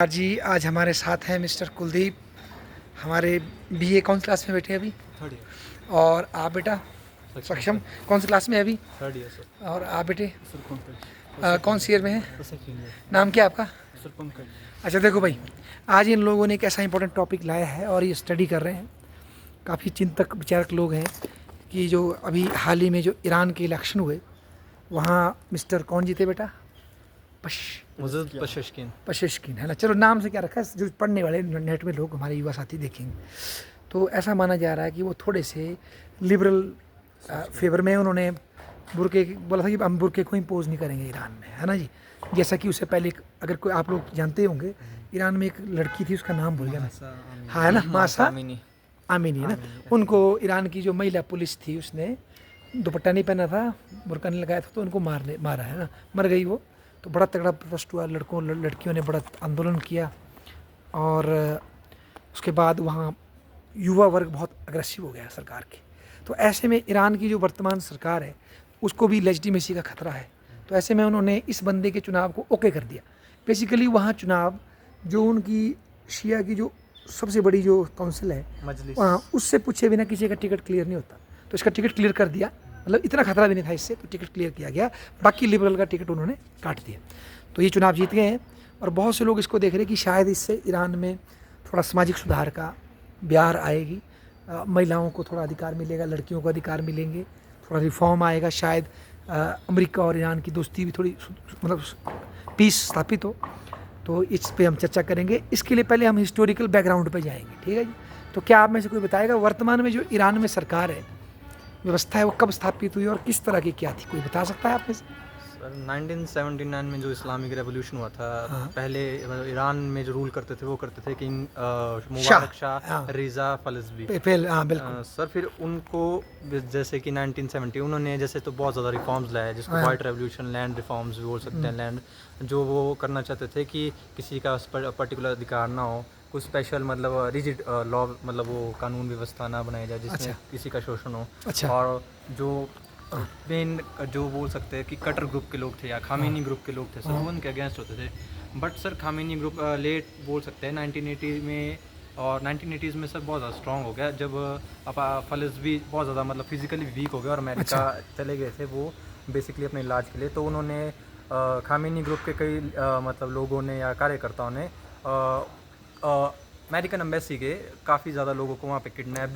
जी आज हमारे साथ हैं मिस्टर कुलदीप। हमारे बीए कौन सी क्लास में बैठे हैं अभी? Third year. और आप बेटा? सक्षम कौन सी क्लास में है अभी? Third year sir. और आप बेटे सर पंकज। कौन सी ईयर में है? Second year. नाम क्या आपका? सर पंकज। अच्छा देखो भाई, आज इन लोगों ने एक ऐसा इंपॉर्टेंट टॉपिक लाया है और ये स्टडी कर रहे हैं। काफ़ी चिंतक विचारक लोग हैं कि जो अभी हाल ही में जो ईरान के इलेक्शन हुए वहाँ मिस्टर कौन जीते बेटा? पशेश्किन है ना। चलो नाम से क्या रखा है, जो पढ़ने वाले नेट में लोग हमारे युवा साथी देखेंगे तो ऐसा माना जा रहा है कि वो थोड़े से लिबरल फेवर में उन्होंने बुरके बोला था कि हम बुरके को इम्पोज नहीं करेंगे ईरान में, है ना जी। जैसा कि उससे पहले अगर कोई आप लोग जानते होंगे, ईरान में एक लड़की थी, उसका नाम भूल गया मैं। हाँ है ना, मासा आमिनी है ना। उनको ईरान की जो महिला पुलिस थी उसने दुपट्टा नहीं पहना था, बुरका नहीं लगाया था, तो उनको मारा है ना, मर गई वो। तो बड़ा तगड़ा प्रोटेस्ट हुआ, लड़कियों ने बड़ा आंदोलन किया और उसके बाद वहाँ युवा वर्ग बहुत अग्रेसिव हो गया सरकार के। तो ऐसे में ईरान की जो वर्तमान सरकार है उसको भी लेजिटिमेसी का खतरा है। तो ऐसे में उन्होंने इस बंदे के चुनाव को ओके कर दिया। बेसिकली वहाँ चुनाव जो उनकी शिया की जो सबसे बड़ी जो काउंसिल है वहाँ, उससे पूछे बिना किसी का टिकट क्लियर नहीं होता। तो इसका टिकट क्लियर कर दिया, मतलब इतना खतरा भी नहीं था इससे, तो टिकट क्लियर किया गया। बाकी लिबरल का टिकट उन्होंने काट दिया, तो ये चुनाव जीत गए हैं। और बहुत से लोग इसको देख रहे हैं कि शायद इससे ईरान में थोड़ा सामाजिक सुधार का ब्यार आएगी, महिलाओं को थोड़ा अधिकार मिलेगा, लड़कियों को अधिकार मिलेंगे, थोड़ा रिफॉर्म आएगा, शायद अमेरिका और ईरान की दोस्ती भी थोड़ी मतलब पीस स्थापित हो। तो इस पे हम चर्चा करेंगे। इसके लिए पहले हम हिस्टोरिकल बैकग्राउंड पे जाएंगे, ठीक है जी। तो क्या आप में से कोई बताएगा वर्तमान में जो ईरान में सरकार है, व्यवस्था है, वो कब स्थापित हुई और किस तरह की क्या थी? कोई बता सकता है आप में से? सर 1979 में जो इस्लामिक रेवोल्यूशन हुआ था, पहले ईरान में जो रूल करते थे वो करते थे किंग मुबारक शाह रिजा फलसबी। बिल्कुल सर फिर उनको जैसे कि 1970 उन्होंने जैसे तो बहुत ज़्यादा रिफॉर्म्स लाया, जिसको वाइट रेवोल्यूशन, लैंड रिफॉर्म्स भी बोल सकते हैं। लैंड जो वो करना चाहते थे कि किसी का पर्टिकुलर अधिकार ना हो, कुछ स्पेशल मतलब रिजिड लॉ, मतलब वो कानून व्यवस्था ना बनाई जाए जिसमें किसी का शोषण हो। और जो मेन जो बोल सकते हैं कि कटर ग्रुप के लोग थे या खामेनी ग्रुप के लोग थे सर, वो उनके अगेंस्ट होते थे। But sir Khamenei group late बोल सकते हैं 1980 में, और 1980s में सर बहुत ज़्यादा स्ट्रॉन्ग हो गया जब फलस भी बहुत ज़्यादा मतलब फिजिकली वीक हो गया और अमेरिका चले गए थे वो बेसिकली अपने इलाज के लिए। तो उन्होंने खामेनी ग्रुप के कई मतलब लोगों ने या कार्यकर्ताओं ने अमेरिकन एम्बेसी के काफ़ी ज़्यादा लोगों को वहाँ पे किडनैप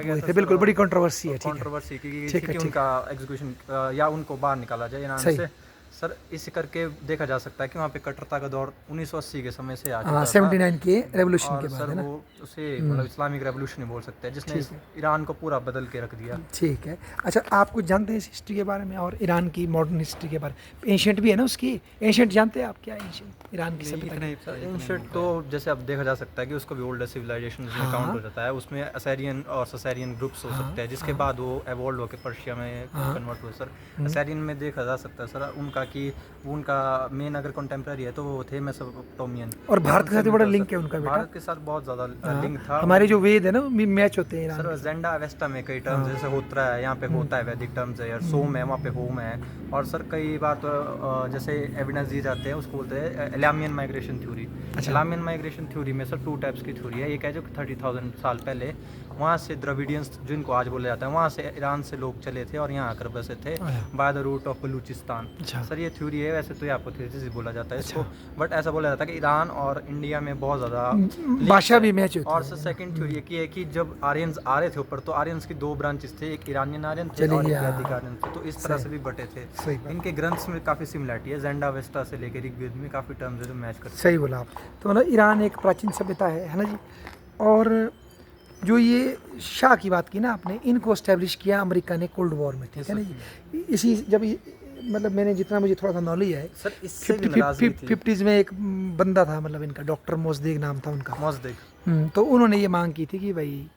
हुए थे। बिल्कुल बड़ी कंट्रोवर्सी है, कंट्रोवर्सी कि उनका एग्जीक्यूशन या उनको बाहर निकाला जाए ईरान से। सर इस करके देखा जा सकता है कि वहाँ पे कट्टरता का दौर 1980 के समय से आ चुका था, 79 के रेवोल्यूशन के बाद, सर है ना। वो उसे मतलब इस्लामिक रेवोल्यूशन ही बोल सकते हैं जिसने ईरान को पूरा बदल के रख दिया। ठीक है। अच्छा आप कुछ जानते हैं इस हिस्ट्री के बारे में और ईरान की मॉडर्न हिस्ट्री के बारे में? एंशिएंट भी है ना उसकी, एंशिएंट जानते हैं आप क्या? एंशिएंट ईरान की सभ्यता एंशिएंट तो जैसे अब देखा जा सकता है कि उसको भी ओल्डर सिविलाइजेशन में काउंट हो जाता है। उसमें असेरियन और ससेरियन ग्रुप्स हो सकते हैं, जिसके बाद वो एवॉल्व होकर पर्शिया में कन्वर्ट हुए। सर असेरियन में देखा जा सकता है सर उनका कि उनका मेन अगर कंटेम्प्रेरी है तो वो थे मेसोपोटामियन। और भारत के साथ बड़ा लिंक है उनका, भारत के साथ बहुत ज़्यादा लिंक था। हमारे जो वेद है ना मैच होते हैं सर जेंडा वेस्टा में कई टर्म्स जैसे होता है, यहाँ पे होता है वैदिक टर्म्स है, यार सोम है वहाँ पे होम है। और सर कई बार तो जैसे एविडेंस दिए जाते हैं, उसको बोलते हैं एलामियन माइग्रेशन थ्योरी। एलामियन माइग्रेशन थ्योरी में सर 2 टाइप्स की थ्योरी है। एक है जो 30,000 साल पहले वहाँ से द्रविडियंस जिनको आज बोला जाता है, वहाँ से ईरान से लोग चले थे और यहाँ आकर बसे थे by the route of Balochistan. Sir ये थ्योरी है, वैसे तो ये हाइपोथेसिस बोला जाता है इसको, बट ऐसा बोला जाता है कि ईरान और इंडिया में बहुत ज़्यादा भाषा भी मैच होती है। और सर सेकंड थ्योरी ये है कि जब आर्यंस आ रहे थे ऊपर, तो आर्यंस की 2 ब्रांचेस थे, एक ईरानियन आर्यन थे और एक वैदिक आर्यन थे, तो इस तरह से भी बटे थे। इनके ग्रंथ्स में काफ़ी सिमिलरिटी है, जेंडा वेस्टा से लेकर ऋग्वेद में काफ़ी टर्म्स है जो मैच करते हैं। सही बोला आप। तो ना ईरान एक प्राचीन सभ्यता है ना जी। और जो ये शाह की बात की ना आपने, इनको एस्टेब्लिश किया अमेरिका ने कोल्ड वॉर में, ठीक है ना जी। इसी जब मतलब मैंने जितना मुझे थोड़ा सा नॉलेज है सर, 50s में एक बंदा था, मतलब इनका डॉक्टर मोजदेक नाम था उनका, मोजदेक। तो उन्होंने ये मांग की थी कि भाई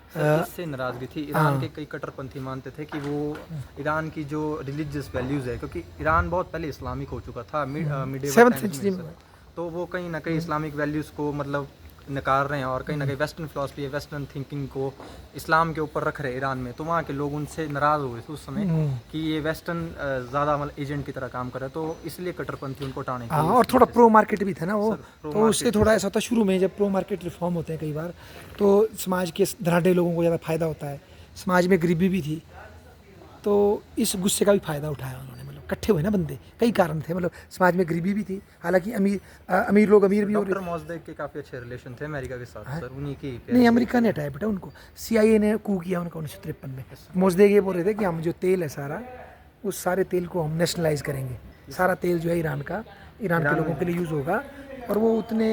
इससे नाराजगी थी। ईरान के कई कट्टरपंथी मानते थे कि वो ईरान की जो रिलीजियस वैल्यूज़ है, क्योंकि ईरान बहुत पहले इस्लामिक हो चुका था मिडियल 7th सेंचुरी में, तो वो कहीं ना कहीं इस्लामिक वैल्यूज़ को मतलब नकार रहे हैं और कहीं ना कहीं वेस्टर्न फिलॉसफी वेस्टर्न थिंकिंग को इस्लाम के ऊपर रख रहे हैं ईरान में, तो वहाँ के लोग उनसे नाराज़ हो गए थे उस समय कि ये वेस्टर्न ज़्यादा मतलब एजेंट की तरह काम कर रहा है, तो इसलिए कट्टरपंथी उनको हटाने के हाँ, लिए और थोड़ा प्रो मार्केट भी था ना वो, pro तो उससे थोड़ा ऐसा होता है शुरू में जब प्रो मार्केट रिफॉर्म होते हैं कई बार तो समाज के धनाढ़ लोगों को ज़्यादा फ़ायदा होता है, समाज में गरीबी भी थी, तो इस गुस्से का भी फ़ायदा उठाया उन्होंने, मतलब इकट्ठे हुए ना बंदे, कई कारण थे, मतलब समाज में गरीबी भी थी, हालांकि अमीर लोग अमीर भी हो रहे डॉक्टर मोज़देक के काफ़ी अच्छे रिलेशन थे अमेरिका के साथ सर, उन्हीं की नहीं, अमेरिका ने हटाया बेटा उनको, CIA ने कू किया उनका 1953 में। मोज़देक ये बोल रहे थे कि हम जो तेल है सारा, उस सारे तेल को हम नेशनलाइज करेंगे, सारा तेल जो है ईरान का, ईरान के लोगों के लिए यूज़ होगा, और वो उतने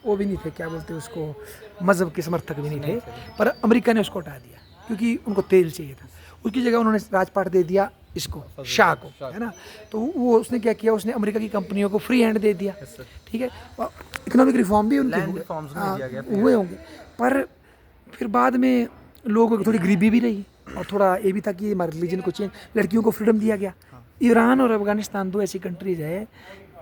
वो भी नहीं थे, क्या बोलते हैं उसको, मज़हब के समर्थक भी नहीं थे, पर अमेरिका ने उसको हटा दिया क्योंकि उनको तेल चाहिए था, उसकी जगह उन्होंने राजपाट दे दिया इसको, शाह को, है ना, तो वो उसने क्या किया, उसने अमेरिका की कंपनियों को फ्री हैंड दे दिया, ठीक है, और इकोनॉमिक रिफॉर्म भी उनके हुए होंगे, पर फिर बाद में लोगों की थोड़ी गरीबी भी रही और थोड़ा ये भी था कि हमारे रिलीजन को चेंज, लड़कियों को फ्रीडम दिया गया। ईरान और अफगानिस्तान दो ऐसी कंट्रीज है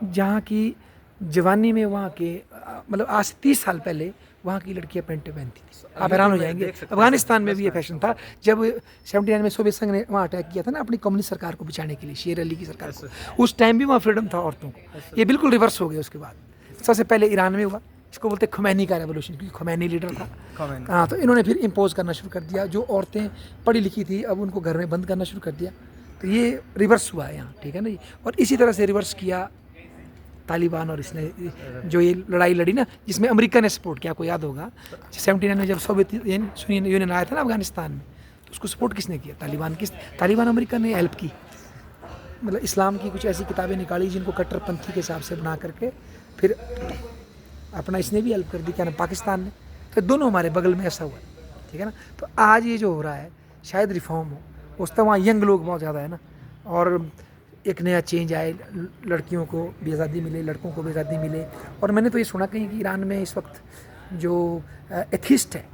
जहाँ की जवानी में वहाँ के मतलब आज से 30 साल पहले वहाँ की लड़कियाँ पैंट पहनती थी, आप हैरान हो जाएंगे। अफगानिस्तान में भी ये फैशन था, जब 79 में सोवियत संघ ने वहाँ अटैक किया था ना अपनी कम्युनिस्ट सरकार को बिछाने के लिए, शेर अली की सरकार को, उस टाइम भी वहाँ फ्रीडम था औरतों को, ये बिल्कुल रिवर्स हो गया उसके बाद। सबसे पहले ईरान में हुआ, इसको बोलते खुमैनी का रेवोल्यूशन, क्योंकि खुमैनी लीडर था, हाँ, तो इन्होंने फिर इम्पोज करना शुरू कर दिया, जो औरतें पढ़ी लिखी थी अब उनको घर में बंद करना शुरू कर दिया, तो ये रिवर्स हुआ है यहाँ, ठीक है ना जी। और इसी तरह से रिवर्स किया तालिबान, और इसने जो ये लड़ाई लड़ी ना जिसमें अमेरिका ने सपोर्ट किया, आपको याद होगा 79 में जब सोवियत यूनियन आया था ना अफगानिस्तान में, तो उसको सपोर्ट किसने किया, तालिबान अमेरिका ने हेल्प की, मतलब इस्लाम की कुछ ऐसी किताबें निकाली जिनको कट्टरपंथी के हिसाब से बना करके फिर अपना इसने भी हेल्प कर दी, क्या ना पाकिस्तान ने, तो दोनों हमारे बगल में ऐसा हुआ, ठीक है ना। तो आज ये जो हो रहा है शायद रिफॉर्म हो, उस तरह वहाँ यंग लोग बहुत ज़्यादा है ना, और एक नया चेंज आए, लड़कियों को भी आज़ादी मिले, लड़कों को भी आज़ादी मिले। और मैंने तो ये सुना कहीं कि ईरान में इस वक्त जो एथिस्ट है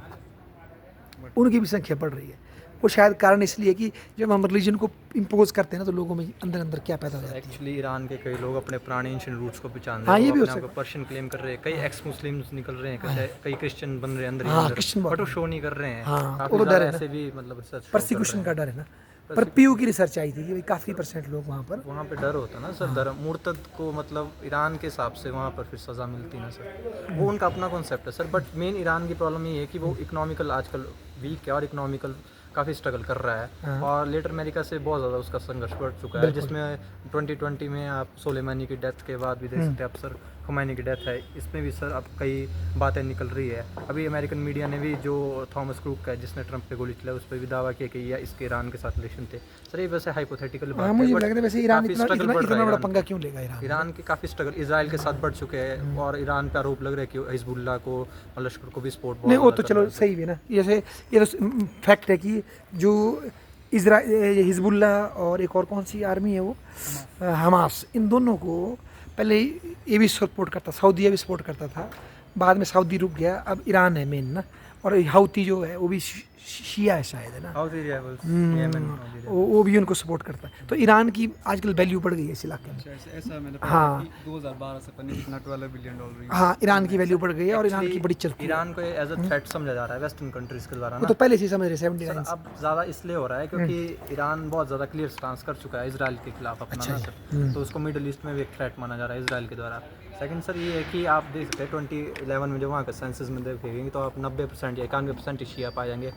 उनकी भी संख्या बढ़ रही है, वो शायद कारण इसलिए कि जब हम रिलीजन को इम्पोज करते हैं ना तो लोगों में अंदर अंदर क्या पैदा हो जाता है। एक्चुअली ईरान के कई लोग अपने पुराने एंशिएंट रूट्स को पहचान रहे हाँ, हैं, ये भी हो अपने आप को पर्शियन क्लेम कर रहे हैं, कई एक्स मुस्लिम्स निकल रहे हैं, कई क्रिश्चियन बन रहे हैं अंदर ही हाँ, अंदर, क्रिश्चियन बट वो शो नहीं कर रहे हैं, हाँ, काफी वो डर है ज़्यादा ना, ऐसे भी मतलब रिसर्च परसिक्यूशन का डर है ना। पर पीयू की रिसर्च आई थी कि भाई काफ़ी % लोग वहाँ पे डर होता ना सर, धर्म मुर्तद को मतलब ईरान के हिसाब से वहाँ पर फिर सज़ा मिलती ना सर, वो उनका अपना कॉन्सेप्ट है सर। बट मेन ईरान की प्रॉब्लम ये है कि वो इकोनॉमिकल आजकल वीक है और इकोनॉमिकल काफ़ी स्ट्रगल कर रहा है, और लेटर अमेरिका से बहुत ज़्यादा उसका संघर्ष बढ़ चुका है, जिसमें 2020 में आप सोलेमानी की डेथ के बाद भी देख सकते हैं आप सर, खुमैनी की डेथ है, इसमें भी सर अब कई बातें निकल रही है। अभी अमेरिकन मीडिया ने भी जो थॉमस क्रूक का है जिसने ट्रंप पे गोली चलाई, उस पर भी दावा किया कि यह इसके ईरान के साथ रिलेशन थे सर। ये वैसे हाइपोथेटिकल बात है, मुझे लगता है वैसे ईरान इतना बड़ा पंगा क्यों लेगा, ईरान के काफ़ी स्ट्रगल इजराइल के साथ बढ़ चुके हैं, और ईरान पे आरोप लग रहा है कि हिजबुल्लाह को और लश्कर को भी सपोर्ट, नहीं वो तो चलो सही भी ना, जैसे ये तो फैक्ट है कि जो हिजबुल्लाह और एक और कौन सी आर्मी है वो हमास, इन दोनों को पहले ये भी सपोर्ट करता, सऊदीया भी सपोर्ट करता था, बाद में सऊदी रुक गया, अब ईरान है मेन ना, और हाउती जो है वो भी शिया है शायद, है ना, वो भी उनको सपोर्ट करता है। तो ईरान की आजकल वैल्यू बढ़ गई है इस इलाके में, ऐसा मैंने पढ़ा हाँ, 2012 से पता नहीं $12 बिलियन, हाँ, ईरान की वैल्यू बढ़ गई है और ईरान की बड़ी चलती है। ईरान को एज अ थ्रेट समझा जा रहा है वेस्टर्न कंट्रीज के द्वारा ना, वो तो पहले से समझ रहे 79 से। अब ज़्यादा इसलिए हो रहा है क्योंकि ईरान बहुत ज़्यादा क्लियर स्टांस कर चुका है इजराइल के खिलाफ अपना ना सर, तो उसको मिडल ईस्ट में भी एक थ्रेट माना जा रहा है इजराइल के द्वारा। सेकंड सर ये है कि आप देख सकते हैं 2011 में जो वहाँ का सेंसस में देखेंगे तो आप 90% या 91% शिया पाए जाएंगे,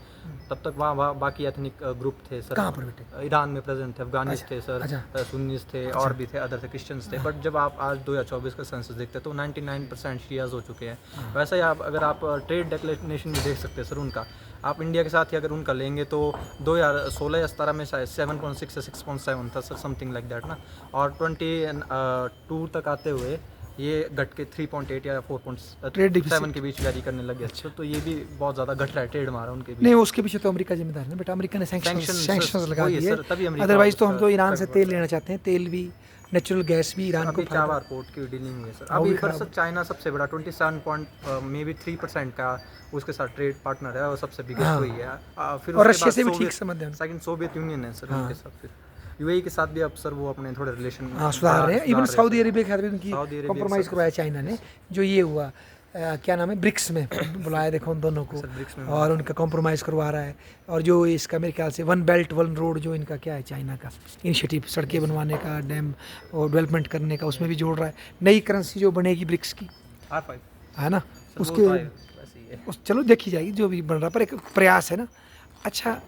तब तक वहाँ बाकी एथनिक ग्रुप थे सर, कहाँ पर बेटे, ईरान में प्रेजेंट थे, अफगानिस थे सर, सुन्नीस थे, और भी थे अदर थे, क्रिश्चियंस थे। बट जब आप आज 2024 का सेंसस देखते हैं तो 99% शियाज हो चुके हैं। वैसे ही आप अगर आप ट्रेड डिक्लेरेशन भी देख सकते हैं सर उनका, आप इंडिया के साथ ही अगर उनका लेंगे तो 2016 या 17 में शायद 7.6 या 6.7 था सर, समथिंग लाइक दैट ना, और 22 तक आते हुए ये घट के 3.8 या 4.7 के बीच वेरी करने लगे। अच्छा, तो ये भी बहुत ज़्यादा घट रहा है ट्रेड हमारा उनके बीच। नहीं, उसके पीछे तो अमेरिका जिम्मेदार है बेटा, अमेरिका ने सैंक्शंस लगा दिए, तभी अदरवाइज तो हम तो ईरान से तेल लेना चाहते हैं, तेल भी, नेचुरल गैस भी ईरान को। चाबार पोर्ट की डीलिंग हुई है सर अभी, पर सर चाइना सबसे बड़ा 27.3% का उसके साथ ट्रेड पार्टनर है और सबसे बिगेस्ट वही है। फिर और रशिया से भी ठीक संबंध है, सेकंड सोवियत यूनियन है सर उनके साथ, फिर यूएई के साथ भी अब सर वो अपने थोड़े रिलेशन सुधार रहे हैं। इवन सऊदी अरेबिया के साथ भी उनकी कॉम्प्रोमाइज़ करवाया चाइना ने, जो ये हुआ क्या नाम है, ब्रिक्स में बुलाया, देखो उन दोनों को, ब्रिक्स में और उनका कॉम्प्रोमाइज़ करवा रहा है। और जो इसका मेरे ख्याल से वन बेल्ट वन रोड जो इनका क्या है चाइना का इनिशिएटिव, सड़कें बनवाने का, डैम और डेवलपमेंट करने का, उसमें भी जोड़ रहा है। नई करेंसी जो बनेगी ब्रिक्स की, R5 है ना, सर, वो उसके तो है, वैसे ही है। चलो देखी जाएगी जो भी बन रहा, पर एक प्रयास है ना। अच्छा,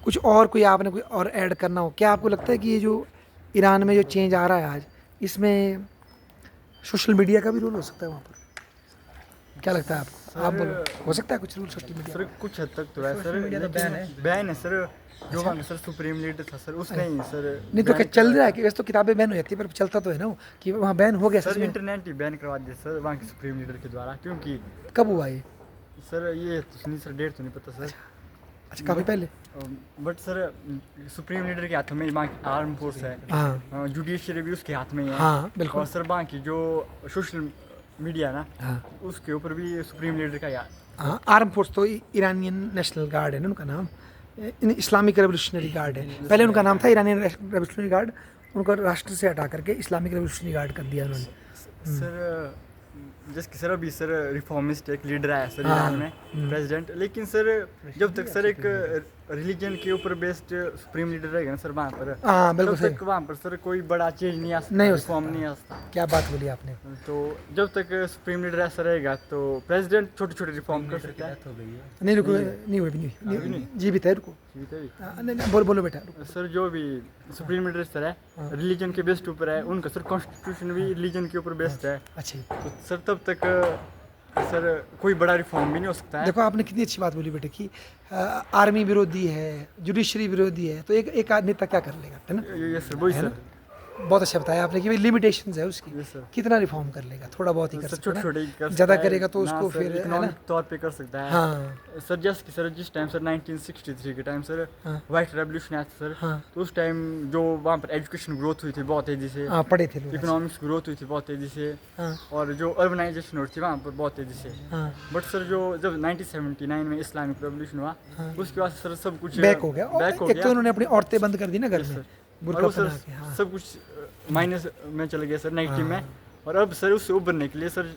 कुछ और कोई आपने कोई और ऐड करना हो क्या? आपको लगता है कि ये जो ईरान में जो चेंज आ रहा है आज, इसमें सोशल मीडिया का भी रोल हो सकता है वहाँ पर? क्या लगता है आपको? आप बोलो, हो सकता है कुछ रोल सोशल मीडिया? सर कुछ हद तक तो है सर, मीडिया तो लेकिन बैन है सर। जो वहाँ सर सुप्रीम लीडर था सर, उसने ही सर नहीं तो क्या बैन चल रहा है कि वैसे तो किताबें बैन हो जाती है, पर चलता तो है ना वो, कि वहाँ बैन हो गया सच सर में? इंटरनेट ही बैन करवा दिया सर वहाँ के सुप्रीम लीडर के द्वारा, क्योंकि कब हुआ ये? सर ये तो नहीं सर, डेट तो नहीं पता सर, अच्छा, काफ़ी पहले। बट सर सुप्रीम लीडर के हाथ में वहाँ की आर्म फोर्स है, हाँ जुडिशियरी भी उसके हाथ में ही है। हाँ बिल्कुल। और सर वहाँ की जो सोशल मीडिया ना, हाँ उसके ऊपर भी सुप्रीम लीडर का यार हाँ, आर्म फोर्स तो ईरानियन नेशनल गार्ड है ना उनका नाम, इस्लामिक रेवोल्यूशनरी गार्ड है। पहले उनका नाम था ईरानियन रेवोल्यूशनरी गार्ड, उनको राष्ट्र से हटा करके इस्लामिक रेवोल्यूशनरी गार्ड कर दिया उन्होंने। सर जैसे कि सर अभी सर रिफॉर्मिस्ट एक लीडर आया सर हाँ, ईरान में प्रेसिडेंट, लेकिन सर जब तक सर एक रिलीजन के ऊपर बेस्ड सुप्रीम लीडर रहेगा ना सर वहाँ पर, हाँ बिल्कुल तब सही, तक वहाँ पर सर कोई बड़ा चेंज नहीं आ सकता, नहीं हो रिफॉर्म नहीं आ सकता। क्या बात बोली आपने। तो जब तक सुप्रीम लीडर ऐसा रहेगा तो प्रेसिडेंट छोटे छोटे रिफॉर्म कर सकता है। नहीं रुको, नहीं हुई, नहीं जी भी था, रुको। ठीक है जी। नहीं बोलो बोलो बेटा, रुको। सर जो भी सुप्रीम लीडर सर है रिलीजन के बेस्ड ऊपर है, उनका सर कॉन्स्टिट्यूशन भी रिलीजन के ऊपर बेस्ड है। अच्छा जी। तो सर तब तक सर कोई बड़ा रिफॉर्म भी नहीं हो सकता है। देखो आपने कितनी अच्छी बात बोली बेटे कि आर्मी विरोधी है, जुडिशरी विरोधी है, तो एक आदमी तक क्या कर लेगा, है ना? ये सर वही है सर, ना? बहुत अच्छा बताया आपने कि भाई लिमिटेशंस है उसकी, यस सर। कितना रिफॉर्म कर लेगा, थोड़ा बहुत ही कर सर सकता है छोटे ना? छोटे कर ज़्यादा सकता है, करेगा तो ना उसको सर फिर, है ना? इकोनॉमिक तौर पे कर सकता है। हाँ सर जैसे कि सर जिस टाइम सर 1963 के टाइम सर हाँ वाइट रेवोल्यूशन आया था सर, हाँ तो उस टाइम जो वहाँ पर एजुकेशन ग्रोथ हुई थी बहुत तेज़ी से, हाँ, पढ़े थे लोग ऐसे। इकोनॉमिक्स ग्रोथ हुई थी बहुत तेज़ी से, हाँ और जो अर्बनाइजेशन हो रही थी वहाँ पर बहुत तेज़ी से। हाँ बट सर जो जब 1979 में इस्लामिक रेवोल्यूशन हुआ, हाँ, उसके बाद सर सब कुछ बैक हो गया। और बैक हो एक तो गया। उन्होंने अपनी औरतें बंद कर दी ना घर Yes, में, sir. बुर्का और वो पहना सर के। हाँ सब कुछ माइनस में चले गया सर, नेगेटिव में। हाँ। और अब सर उससे उभरने के लिए सर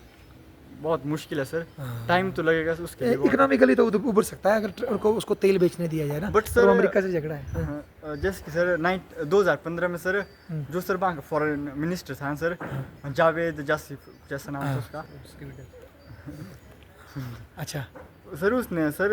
बहुत मुश्किल है सर, हाँ। टाइम तो लगेगा सर उसके लिए बहुत। इकोनॉमिकली तो उभर सकता है अगर उनको उसको तेल बेचने दिया जाए ना, But तो sir- अमेरिका से झगड़ा है। हाँ, जैसे कि सर 2015 में सर जो सर वहाँ का फॉरेन मिनिस्टर था सर, जावेद जासिफ जैसा नाम था हाँ। उसका अच्छा सर, उसने सर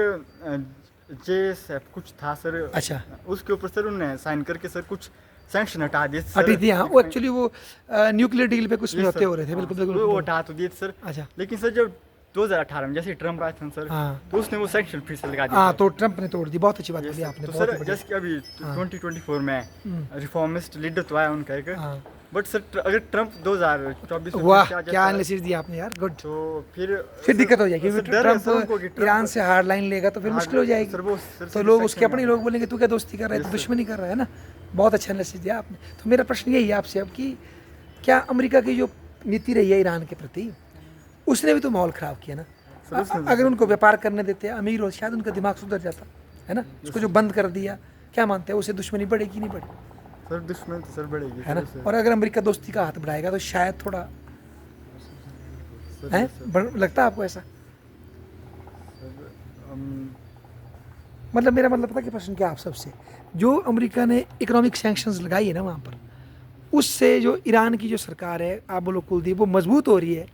JSF कुछ था सर, अच्छा, उसके ऊपर सर उन्होंने साइन करके सर कुछ सैंक्शन हटा दिए सर। हटी थी। हाँ वो एक्चुअली वो न्यूक्लियर डील पे कुछ Yes, समझौते sir. हो रहे थे, बिल्कुल हाँ, वो बिल्कुल। हटा तो दिए थे सर, अच्छा लेकिन सर जब 2018 में जैसे ट्रम्प आया था ना सर, हाँ तो उसने वो सैंक्शन फिर से लगा दिया हाँ, सर। तो ट्रम्प ने तोड़ दी। बहुत अच्छी बात Yes, बोली sir. आपने, तो बहुत सर ही बढ़िया। जैसे कि अभी हाँ। 2024 में हम्म, रिफॉर्मिस्ट लीडर तो आया उनका एक, हाँ बट सर अगर ट्रम्प 2024 में वाह, फिर से आ क्या जाता है, एनालिसिस दिया आपने यार, गुड। तो फिर दिक्कत हो जाएगी, सर क्योंकि डर है सर उनको कि ट्रम्प ईरान से हार्ड लाइन लेगा तो फिर मुश्किल हो जाएगी। सर वो सर तो सीधे लोग sanction उसके अपने में लोग बोलेंगे तू क्या दोस्ती कर रहा है, Yes, तू sir. दुश्मनी कर रहा है ना। बहुत अच्छा एनालिसिस दिया आपने। तो मेरा प्रश्न यही है आपसे अब कि क्या अमेरिका की जो नीति रही है ईरान के प्रति, उसने भी तो माहौल ख़राब किया ना। सर, उसने अगर उनको व्यापार करने देते, अमीर हो, शायद उनका दिमाग सुधर जाता, है ना। उसको जो बंद कर दिया, क्या मानते हैं उसे दुश्मनी बढ़ेगी नहीं बढ़ेगी, सर दुश्मन तो सर बढ़ेगी है ना। सर, और अगर अमेरिका दोस्ती का हाथ बढ़ाएगा तो शायद थोड़ा सर, है, सर, लगता है आपको ऐसा? सर, हम- मतलब मेरा मतलब पता कि प्रश्न क्या आप सबसे, जो अमेरिका ने इकोनॉमिक सैंक्शंस लगाई है ना वहाँ पर, उससे जो ईरान की जो सरकार है, आप बोलो कुलदीप, वो मजबूत हो रही है।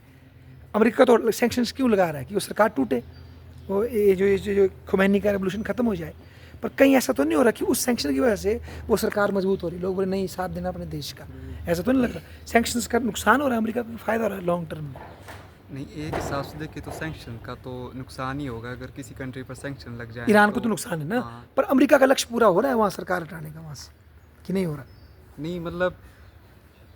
अमेरिका तो सैंक्शंस क्यों लगा रहा है कि वो सरकार टूटे, वो ये जो खुमैनी का रेवोल्यूशन खत्म हो जाए। पर कहीं ऐसा तो नहीं हो रहा कि उस सैंक्शन की वजह से वो सरकार मजबूत हो रही, लोग बोले नहीं साथ देना अपने देश का, ऐसा तो नहीं लग रहा। सैंक्शंस का नुकसान हो रहा है, अमेरिका को फ़ायदा हो रहा है लॉन्ग टर्म में? नहीं, एक हिसाब से देखे तो सैंक्शन का तो नुकसान ही होगा अगर किसी कंट्री पर सैंक्शन लग जाए। ईरान को तो नुकसान है ना, हाँ। पर अमेरिका का लक्ष्य पूरा हो रहा है वहाँ सरकार हटाने का, वहाँ से, कि नहीं हो रहा? नहीं मतलब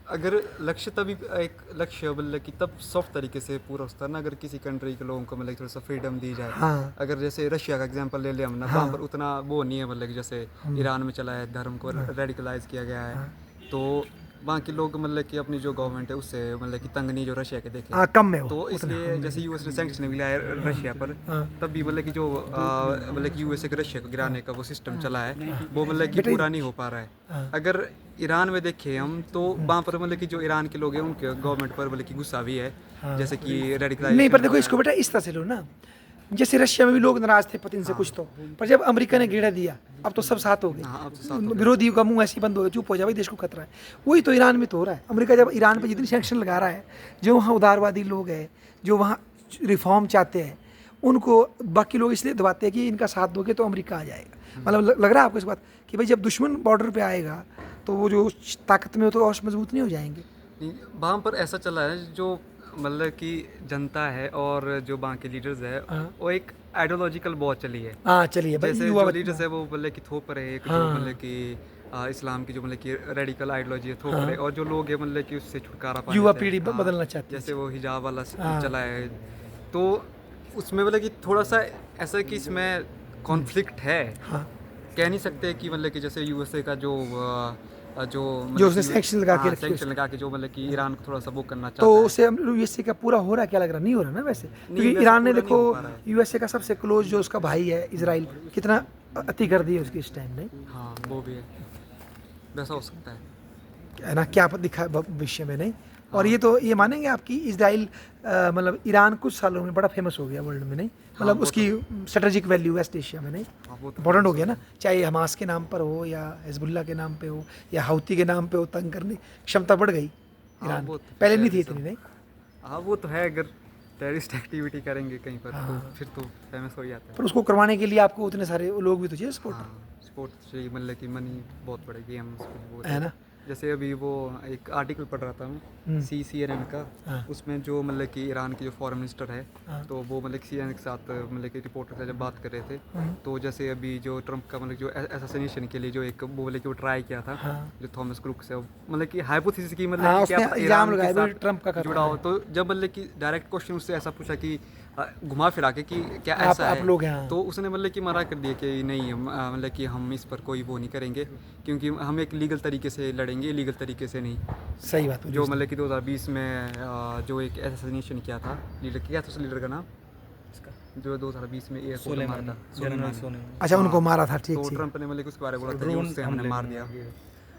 अगर लक्ष्य तभी एक लक्ष्य मतलब कि तब सॉफ्ट तरीके से पूरा होता है ना, अगर किसी कंट्री के लोगों को मतलब थोड़ा सा फ्रीडम दी जाए। हाँ अगर जैसे रशिया का एग्जांपल ले ले हम ना, हाँ। वहाँ पर उतना वो नहीं है मतलब कि जैसे ईरान में चला है, धर्म को रेडिकलाइज किया गया है, तो वहाँ के लोग मतलब कि अपनी जो गवर्नमेंट है उससे मतलब कि तंग नहीं जो रशिया के देखे। हाँ, कम है वो तो उतना। इसलिए जैसे यूएस ने सैंक्शन भी लाया रशिया पर, हाँ। तब भी मतलब कि जो मतलब कि यूएस के रशिया को गिराने का वो सिस्टम चला है, वो मतलब कि पूरा नहीं हो पा रहा है। हाँ। अगर ईरान में देखें हम तो वहाँ पर मतलब कि जो ईरान के लोग हैं उनके गवर्नमेंट पर मतलब कि गुस्सा भी है जैसे कि नहीं रेडिकलाइजेशन पर देखो इसको बेटा इस तरह से लो ना, जैसे रशिया में भी लोग नाराज थे पुतिन से कुछ तो, पर जब अमेरिका ने घेरा दिया अब तो सब साथ हो हाँ, अब तो साथ गए, विरोधी का मुंह ऐसे ही बंद हो गया, चुप हो जाए भाई देश को खतरा है। वही तो ईरान में तो हो रहा है। अमेरिका जब ईरान पे जितनी सैंक्शन लगा रहा है, जो वहाँ उदारवादी लोग हैं, जो वहाँ रिफॉर्म चाहते हैं, उनको बाकी लोग इसलिए दबाते हैं कि इनका साथ दोगे तो अमेरिका आ जाएगा। मतलब लग रहा है आपको इस बात कि भाई जब दुश्मन बॉर्डर पे आएगा तो वो जो ताकत में हो तो और मजबूत नहीं हो जाएंगे। वहाँ पर ऐसा चला है जो मतलब कि जनता है और जो वहाँ के लीडर्स है वो एक आइडियोलॉजिकल बहुत चली है। हाँ चलिए भाई जैसे युवा जो लीडर्स है वो मतलब कि थोप रहे एक जो मतलब कि इस्लाम की जो मतलब कि रेडिकल आइडियोलॉजी है थोप रहे, और जो लोग है मतलब कि उससे छुटकारा पाने युवा से- पीढ़ी हाँ, बदलना चाहती है। जैसे वो हिजाब वाला चला है, तो उसमें मतलब कि थोड़ा सा ऐसा कि इसमें कॉन्फ्लिक्ट है। हाँ कह नहीं सकते कि मतलब कि जैसे यूएसए का जो जो मतलब उसने कि- sanction लगा के हाँ, रखी है sanction लगा के जो मतलब कि ईरान को थोड़ा सा वो करना चाहता तो है। उसे यूएसए का पूरा हो रहा है क्या लग रहा नहीं हो रहा ना वैसे, क्योंकि वैसे ईरान ने पूरा देखो नहीं हो पा रहा है। यूएसए का सबसे क्लोज जो उसका भाई है इजराइल, कितना अति कर दी है उसकी इस टाइम ने, हाँ वो भी है, वैसा हो सकता है ना क्या दिखा भविष्य में नहीं। और ये तो ये मानेंगे आपकी इजराइल मतलब ईरान कुछ सालों में बड़ा फेमस हो गया वर्ल्ड में नहीं, मतलब वो उसकी स्ट्रेटेजिक वैल्यू वेस्ट एशिया में नहीं हाँ, वो तो इंपॉर्टेंट हो गया ना, चाहे हमास के नाम पर हो या हिजबुल्ला के नाम पे हो या हाउती के नाम पे हो, तंग करने की क्षमता बढ़ गई ईरान वो की। तो पहले नहीं थी terrorism। इतनी नहीं। हाँ वो तो है, अगर टेररिस्ट एक्टिविटी करेंगे कहीं पर हाँ। तो फिर तो फेमस हो जाता है। पर उसको करवाने के लिए आपको उतने सारे लोग भी तो चाहिए सपोर्टर, हाँ स्पोर्ट्स से मतलब कि मनी बहुत पड़ेगी हम उसको है ना। जैसे अभी वो एक आर्टिकल पढ़ रहा था मैं CNN का, हाँ। उसमें जो मतलब कि ईरान के जो फॉरेन मिनिस्टर है हाँ। तो वो मतलब CNN के साथ मतलब कि रिपोर्टर से जब बात कर रहे थे, तो जैसे अभी जो ट्रम्प का मतलब जो असैसिनेशन के लिए जो एक वो मतलब कि वो ट्राई किया था, हाँ। जो थॉमस क्रुक से मतलब कि हाइपोथेसिस की मतलब हाँ, कि क्या उसने पता इल्जाम ईरान लगाया के भी साथ ट्रम्प का कर जुड़ा रहा हो, तो जब मतलब कि डायरेक्ट क्वेश्चन उससे ऐसा पूछा कि घुमा फिरा के कि क्या आप- ऐसा आप है, लोग हैं। तो उसने मतलब कि मना कर दिया कि नहीं मतलब कि हम इस पर कोई वो नहीं करेंगे, क्योंकि हम एक लीगल तरीके से लड़ेंगे, इलीगल तरीके से नहीं। सही बात है जो मतलब कि 2020 में जो एक असैसिनेशन किया था लीडर, क्या था उस लीडर का नाम जो 2020 में एयरपोर्ट में मारा था, सोलेमानी। अच्छा उनको मारा था, ठीक तो ठीक। ट्रम्प ने मतलब कि उसके बारे में बोला था कि उससे हमने मार दिया।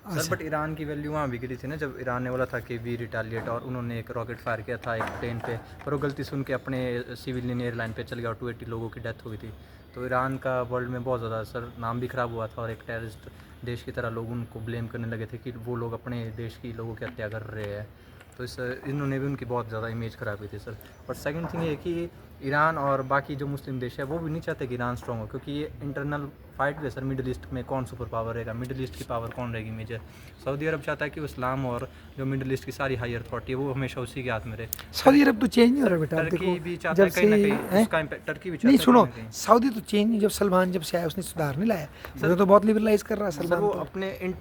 सर बट ईरान की वैल्यू वहाँ भी गिरी थी ना, जब ईरान ने बोला था कि वी रिटालिएट, और उन्होंने एक रॉकेट फायर किया था एक प्लेन पे, पर वो गलती सुन के अपने सिविलियन एयरलाइन पे चल गया और 280 लोगों की डेथ हो गई थी। तो ईरान का वर्ल्ड में बहुत ज़्यादा सर नाम भी खराब हुआ था, और एक टेररिस्ट देश की तरह लोग उनको ब्लेम करने लगे थे कि वो लोग अपने देश की लोगों की हत्या कर रहे हैं। तो इस इन्होंने भी उनकी बहुत ज़्यादा इमेज ख़राब की थी सर। और सेकंड थिंग ये है कि ईरान और बाकी जो मुस्लिम देश है वो भी नहीं चाहते कि ईरान स्ट्रॉन्ग हो, क्योंकि ये इंटरनल फाइट भी है सर। मिडिल ईस्ट में कौन सुपर पावर रहेगा, मिडिल ईस्ट की पावर कौन रहेगी मेजर। सऊदी अरब चाहता है कि वो इस्लाम और जो मिडिल ईस्ट की सारी हाई अथॉरिटी है वो हमेशा उसी के हाथ में रहे। सऊदी अरब तो चेंज नहीं हो रहा बेटा, आप टर्की देखो भी चाहता है जब कहीं ना से कहीं हैं? उसका टर्की भी चाहता नहीं है सुनो, कहीं ना कहीं। सऊदी तो चेंज नहीं, जब सलमान जब से आया उसने सुधार नहीं लाया, वो तो बहुत लिबरलाइज कर रहा है सर सलमान वो तो। अपने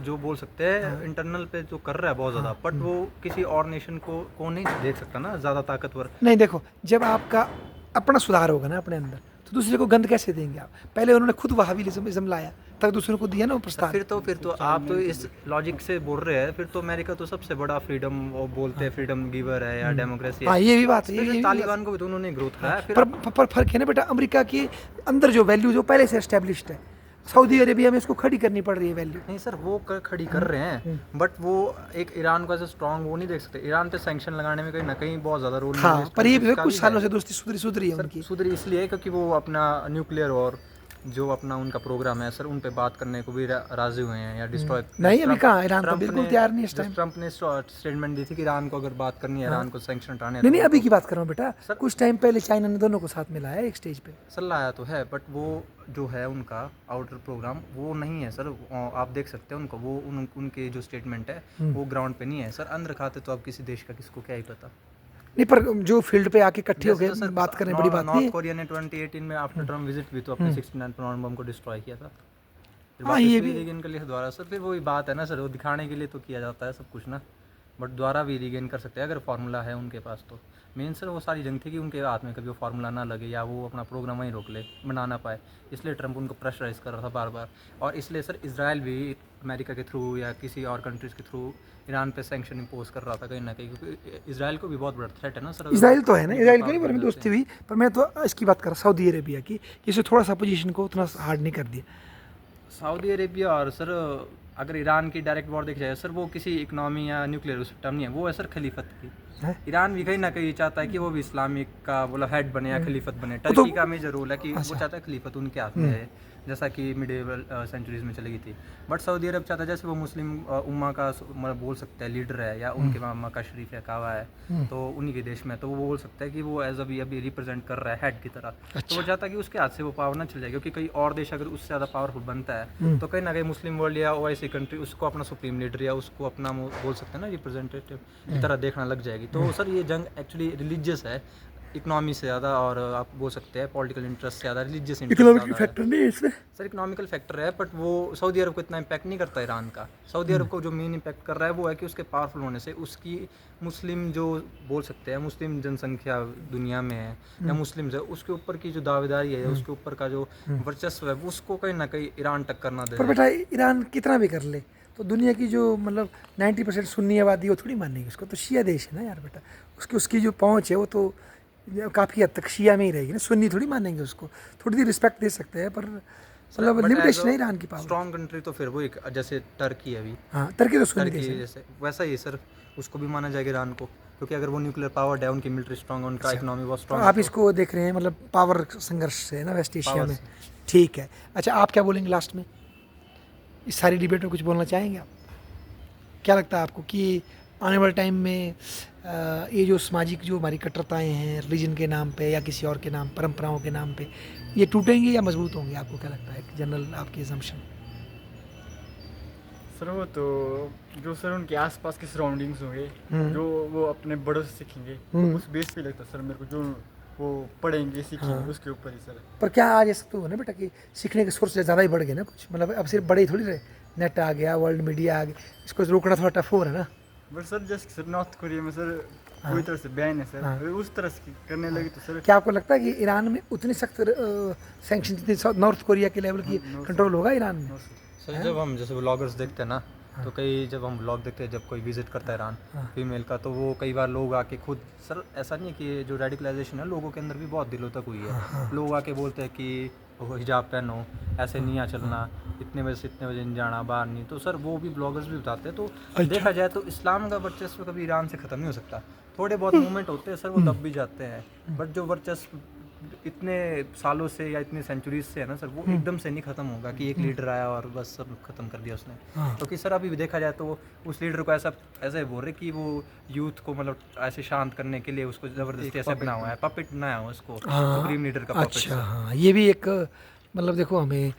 जो बोल सकते हैं इंटरनल पे जो कर रहा है बहुत ज़्यादा, बट वो किसी और नेशन को नहीं देख सकता ना ज़्यादा ताकतवर। नहीं देखो, जब आपका अपना सुधार होगा ना अपने अंदर, तो दूसरे को गंद कैसे देंगे आप। पहले उन्होंने खुद वहाबिलिज्म लाया, तब दूसरों को दिया ना वो प्रस्ताव। फिर तो आप तो इस लॉजिक से बोल रहे हैं, फिर तो अमेरिका तो सबसे बड़ा फ्रीडम वो बोलते हैं फ्रीडम गिवर है या डेमोक्रेसी हाँ है। ये भी बात है, ये फिर भी तालिबान को भी तो उन्होंने ग्रोथ कराया। फिर पर फर्क है ना बेटा, अमेरिका के अंदर जो वैल्यू जो पहले से एस्टेब्लिश्ड है, सऊदी अरेबिया में इसको खड़ी करनी पड़ रही है वैल्यू। नहीं सर वो खड़ी कर रहे हैं, बट वो एक ईरान को ऐसे स्ट्रॉन्ग वो नहीं देख सकते। ईरान पे सैंक्शन लगाने में कहीं ना कहीं बहुत ज़्यादा रोल हाँ पर ये कुछ सालों से दोस्ती सुधरी है उनकी। सुधरी इसलिए है क्योंकि वो अपना न्यूक्लियर और जो अपना उनका प्रोग्राम है सर उन पे बात करने को भी राजी हुए हैं या डिस्ट्रॉय। नहीं अभी कहाँ, ईरान तो बिल्कुल तैयार नहीं इस टाइम। ट्रम्प ने स्टेटमेंट दी थी कि ईरान को अगर बात करनी है, ईरान को सैंक्शन हटाने हैं, नहीं तो नहीं अभी की बात कर रहा हूँ बेटा, कुछ टाइम पहले चाइना ने दोनों को साथ मिलाया एक स्टेज पे। सर लाया तो है, बट वो जो है उनका आउटर प्रोग्राम वो नहीं है सर। आप देख सकते हैं उनको, वो उनके जो स्टेटमेंट है वो ग्राउंड पे नहीं है सर। अंदर खाते तो अब किसी देश का किसको क्या ही पता। नहीं पर जो फील्ड पे आके इकट्ठे हो जैसे गए सर बात करने बड़ी बात नहीं नॉर्थ है। कोरिया ने 2018 में आफ्टर ट्रम्प विजिट भी तो अपने 69 परमाणु बम को डिस्ट्रॉय किया था। फिर हाँ, ये वापस भी- रीगेन कर लिया दोबारा सर। फिर वही बात है ना सर, वो दिखाने के लिए तो किया जाता है सब कुछ ना, बट दोबारा भी रीगेन कर सकते हैं अगर फार्मूला है उनके पास। तो मेन सर वो सारी जंग थी कि उनके हाथ में कभी वो फार्मूला ना लगे या वो अपना प्रोग्राम वहीं रोक ले, बना ना पाए, इसलिए ट्रम्प उनको प्रेशराइज कर रहा था बार बार। और इसलिए सर इजराइल भी अमेरिका के थ्रू या किसी और कंट्रीज़ के थ्रू ईरान पे सैंक्शन इम्पोज कर रहा था कहीं ना कहीं, क्योंकि इजराइल को भी बहुत बड़ा थ्रेट है ना सर। इसराइल तो है ना, इसराइल की नहीं पर दोस्ती हुई, पर मैं तो इसकी बात कर रहा सऊदी अरेबिया की, इसे थोड़ा सा पोजीशन को उतना हार्ड नहीं कर दिया। सऊदी अरेबिया और सर अगर ईरान की डायरेक्ट वॉर देखी जाए सर, वो किसी इकोनॉमी या न्यूक्लियर उस टर्म नहीं है, वो है सर खलीफत की। है? ईरान भी कहीं ना कहीं चाहता है कि वो भी इस्लामिक का बोला हेड बने या खलीफत बने। तो- टर्की का मेजर रोल है कि वो अच्छा। चाहता है खलीफत उनके हाथ में है, जैसा कि मिडेवल सेंचुरीज में चली गई थी। बट सऊदी अरब चाहता है जैसे वो मुस्लिम उम्मा का मतलब बोल सकते हैं लीडर है, या उनके मामा का शरीफ है कावा है, तो उन्हीं के देश में, तो वो बोल सकता है कि वो एज अभी रिप्रेजेंट कर रहा है हेड की तरह। तो वो चाहता है कि उसके हाथ से वो पावर ना चल जाए, क्योंकि कई और देश अगर उससे ज़्यादा पावरफुल बनता है तो कहीं ना कहीं मुस्लिम वर्ल्ड या ओआईसी कंट्री उसको अपना सुप्रीम लीडर या उसको अपना वो बोल सकते हैं ना रिप्रेजेंटेटिव की तरह देखना लग जाएगी। तो सर ये जंग एक्चुअली रिलीजियस है, इकोनॉमी से ज़्यादा, और आप बोल सकते हैं पॉलिटिकल इंटरेस्ट से ज़्यादा रिलीजियस इकोनॉमिक फैक्टर नहीं है इसमें। सर इकोनॉमिकल फैक्टर है, बट वो सऊदी अरब को इतना इम्पैक्ट नहीं करता ईरान का। सऊदी अरब को जो मेन इम्पैक्ट कर रहा है वो है कि उसके पावरफुल होने से उसकी मुस्लिम जो बोल सकते हैं मुस्लिम जनसंख्या दुनिया में है या मुस्लिम है, उसके ऊपर की जो दावेदारी है, उसके ऊपर का जो वर्चस्व है, उसको कहीं ना कहीं ईरान टक्कर ना दे। पर बेटा ईरान कितना भी कर ले तो दुनिया की जो मतलब 90% सुन्नी आबादी वो थोड़ी मानेगी उसको, तो शिया देश है ना यार बेटा, उसकी जो पहुँच है वो तो काफ़ी हद तक शिया में ही रहेगी ना, सुन्नी थोड़ी मानेंगे उसको, थोड़ी सी रिस्पेक्ट दे सकते हैं, पर मतलब लिमिटेशन है ईरान की पावर। स्ट्रॉन्ग कंट्री तो फिर वो एक जैसे टर्की है अभी, हाँ टर्की तो सुन्नी टर्की देश है। जैसे वैसा ही सर उसको भी माना जाएगा ईरान को, क्योंकि अगर वो न्यूक्लियर पावर है, उनकी मिलिट्री स्ट्रॉन्ग, उनका इकोनॉमी बहुत तो स्ट्रॉन्ग। आप इसको देख रहे हैं मतलब पावर संघर्ष से है ना वेस्ट एशिया पावर में। ठीक है, अच्छा आप क्या बोलेंगे लास्ट में, इस सारी डिबेट में कुछ बोलना चाहेंगे आप? क्या लगता है आपको कि आने वाले टाइम में ये जो सामाजिक जो हमारी कट्टरताएं हैं रिलीजन के नाम पे या किसी और के नाम, परंपराओं के नाम पे, ये टूटेंगी या मजबूत होंगे? आपको क्या लगता है जनरल आपकी असम्पशन? सर वो तो जो सर उनके आसपास के सराउंडिंग्स होंगे, जो वो अपने बड़ों से सीखेंगे, तो उस बेस पे लगता है सर मेरे को, जो वो पढ़ेंगे सीखेंगे उसके ऊपर ही सर। पर क्या आज ऐसा तो हो ना बेटा कि सीखने के सोर्स ज़्यादा ही बढ़ गए ना कुछ, मतलब अब सिर्फ बड़े ही थोड़ी रहे, नेट आ गया, वर्ल्ड मीडिया आ गया, इसको रोकना थोड़ा टफ हो रहा है ना। बट सर जैसे सर नॉर्थ कोरिया में सर पूरी तरह से बैन है सर, अगर उस तरह से करने लगे तो सर। क्या आपको लगता है कि ईरान में उतनी सख्त सैंक्शन जितनी नॉर्थ कोरिया के लेवल की कंट्रोल होगा ईरान में? सर जब हम जैसे व्लॉगर्स देखते हैं ना, तो कई जब हम व्लॉग देखते हैं, जब कोई विजिट करता है ईरान फीमेल का, तो वो कई बार लोग आके खुद, सर ऐसा नहीं है कि जो रेडिकलाइजेशन है लोगों के अंदर भी बहुत दिलों तक हुई है, लोग आके बोलते हैं कि वो हिजाब पहनो, ऐसे नहीं आ चलना, इतने बजे से इतने बजे नहीं जाना, बाहर नहीं, तो सर वो भी ब्लॉगर्स भी बताते हैं। तो देखा जाए तो इस्लाम का वर्चस्व कभी ईरान से ख़त्म नहीं हो सकता। थोड़े बहुत मूवमेंट होते हैं सर, वो दब भी जाते हैं, बट जो वर्चस्व इतने सालों से या इतने सेंचुरीज से है ना सर, वो एकदम से नहीं खत्म होगा कि एक लीडर आया और बस सब खत्म कर दिया उसने। क्योंकि सर अभी भी देखा जाए तो उस लीडर को ऐसे बोल रहे कि वो यूथ को मतलब ऐसे शांत करने के लिए उसको जबरदस्ती ऐसे बना हुआ है, पपेट बनाया हुआ है उसको, सुप्रीम लीडर का पपेट। अच्छा हाँ, ये भी एक मतलब देखो हमें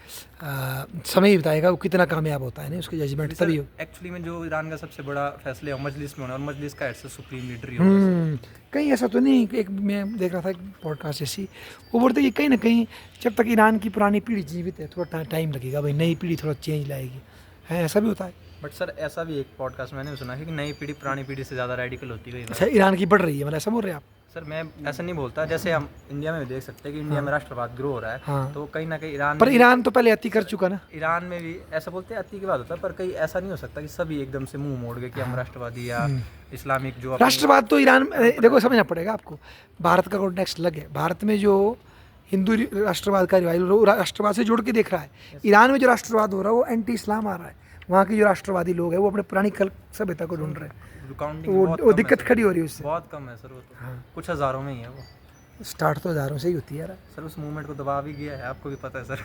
समय ही बताएगा वो कितना कामयाब होता है ना, उसकी जजमेंट तभी हो। एक्चुअली में जो ईरान का सबसे बड़ा फैसले है मजलिस में होना, और मजलिस का हेड से सुप्रीम लीडर ही होगा। कहीं ऐसा तो नहीं, एक मैं देख रहा था एक पॉडकास्ट जैसी, वो बोलते कि कहीं ना कहीं जब तक ईरान की पुरानी पीढ़ी जीवित है थोड़ा टाइम लगेगा, भाई नई पीढ़ी थोड़ा चेंज लाएगी, है ऐसा भी होता है। बट सर ऐसा भी एक पॉडकास्ट मैंने सुना है कि नई पीढ़ी पुरानी पीढ़ी से ज़्यादा रेडिकल होती गई। अच्छा ईरान की बढ़ रही है, मतलब ऐसा बोल रहे हैं आप? सर मैं ऐसा नहीं बोलता, जैसे हम इंडिया में भी देख सकते हैं कि इंडिया में राष्ट्रवाद ग्रो हो रहा है, हाँ। तो कहीं ना कहीं ईरान पर में ईरान तो पहले अति कर चुका ना। ईरान में भी ऐसा बोलते हैं अति की बात होता है, पर कहीं ऐसा नहीं हो सकता कि सभी एकदम से मुंह मोड़ गए कि हम राष्ट्रवादी या इस्लामिक जो राष्ट्रवाद तो ईरान देखो समझना पड़ेगा आपको, भारत का कॉन्टेक्स्ट अलग है। भारत में जो हिंदू राष्ट्रवाद का रिवाइवल वो राष्ट्रवाद से जोड़ के देख रहा है, ईरान में जो राष्ट्रवाद हो रहा है वो एंटी इस्लाम आ रहा है, वहाँ के जो राष्ट्रवादी लोग हैं वो अपने पुरानी कल सभ्यता को ढूंढ रहे हैं, वो दिक्कत खड़ी हो रही है उससे। बहुत कम है सर, वो तो कुछ हज़ारों में ही है वो। स्टार्ट तो हज़ारों से ही होती है यार। सर उस मूवमेंट को दबा भी गया है, आपको भी पता है सर।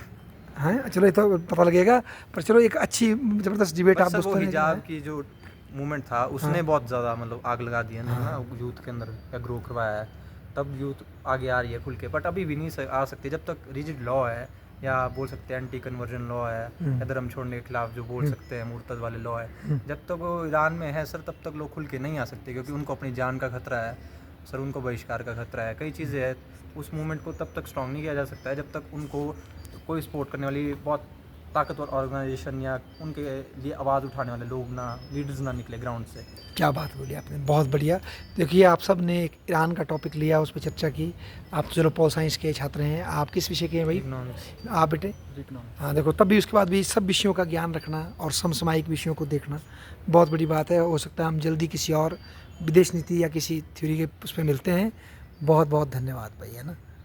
हाँ चलो ये तो पता लगेगा, पर चलो एक अच्छी ज़बरदस्त डिबेट आप दोस्तों ने हिजाब की जो मूवमेंट था उसने बहुत ज़्यादा मतलब आग लगा दी है ना यूथ के अंदर, या ग्रो करवाया है, तब यूथ आगे आ रही है खुल के। बट अभी भी नहीं आ सकती जब तक रिजिड लॉ है, या बोल सकते हैं एंटी कन्वर्जन लॉ है, या धर्म छोड़ने के खिलाफ जो बोल सकते हैं मुर्तद वाले लॉ है, जब तक वो ईरान में है सर तब तक लोग खुल के नहीं आ सकते, क्योंकि उनको अपनी जान का खतरा है सर, उनको बहिष्कार का खतरा है, कई चीज़ें हैं। उस मूवमेंट को तब तक स्ट्रॉन्ग नहीं किया जा सकता है जब तक उनको कोई सपोर्ट करने वाली बहुत ताकतवर ऑर्गेनाइजेशन या उनके लिए आवाज़ उठाने वाले लोग ना, लीडर्स ना निकले ग्राउंड से। क्या बात बोली आपने, बहुत बढ़िया। देखिए आप सब ने एक ईरान का टॉपिक लिया, उस पर चर्चा की। आप तो चलो पॉल साइंस के छात्र हैं, आप किस विषय के हैं भाई? आप बेटे? हाँ देखो, तब भी उसके बाद भी सब विषयों का ज्ञान रखना और समसामयिक विषयों को देखना बहुत बड़ी बात है। हो सकता है हम जल्दी किसी और विदेश नीति या किसी थ्योरी के उस पर मिलते हैं। बहुत बहुत धन्यवाद भाई, है ना।